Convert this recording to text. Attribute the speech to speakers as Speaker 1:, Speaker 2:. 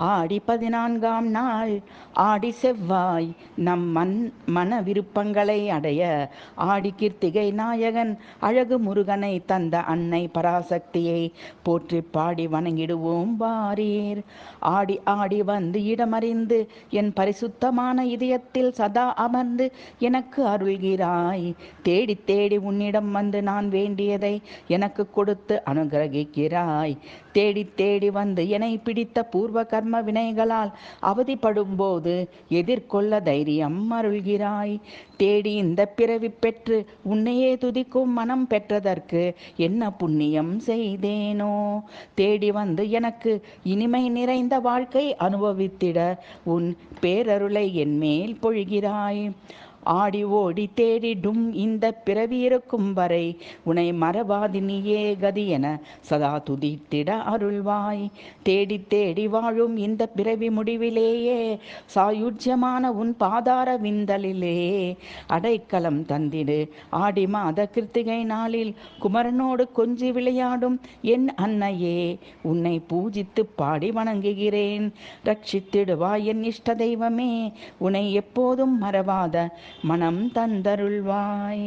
Speaker 1: ஆடி 14ஆம் நாள் ஆடி செவ்வாய் நம் மன விருப்பங்களை அடைய ஆடி கிருத்திகை நாயகன் அழகு முருகனை தந்த அன்னை பராசக்தியை போற்றி பாடி வணங்கிடுவோம் வாரீர். ஆடி ஆடி வந்து இடமறிந்து என் பரிசுத்தமான இதயத்தில் சதா அமர்ந்து எனக்கு அருள்கிறாய். தேடி தேடி உன்னிடம் வந்து நான் வேண்டியதை எனக்கு கொடுத்து அனுகிரகிக்கிறாய். தேடி தேடி வந்து என்னை பிடித்த பூர்வ கர்ம வினைகளால் அவதிப்படும் போது எதிர்கொள்ள தைரியம் அருள்கிறாய். தேடி இந்த பிறவி பெற்று உன்னையே துதிக்கும் மனம் பெற்றதற்கு என்ன புண்ணியம் செய்தேனோ. தேடி வந்து எனக்கு இனிமை நிறைந்த வாழ்க்கை அனுபவித்திட உன் பேரருளை என் மேல் பொழிகிறாய். ஆடி ஓடி தேடிடும் இந்த பிறவி இருக்கும் வரை உனை மறவாதி நீயே கதி என சதா துதித்திட அருள்வாய். தேடி தேடி வாழும் இந்த பிறவி முடிவிலேயே சாயுஜ்யமான உன் பாதார விந்தலிலே அடைக்கலம் தந்திடு. ஆடி மாத கிருத்திகை நாளில் குமரனோடு கொஞ்சி விளையாடும் என் அன்னையே, உன்னை பூஜித்து பாடி வணங்குகிறேன். ரட்சித்திடுவாய் என் இஷ்ட தெய்வமே, உன்னை எப்போதும் மறவாத மனம் தந்தருள்வாய்.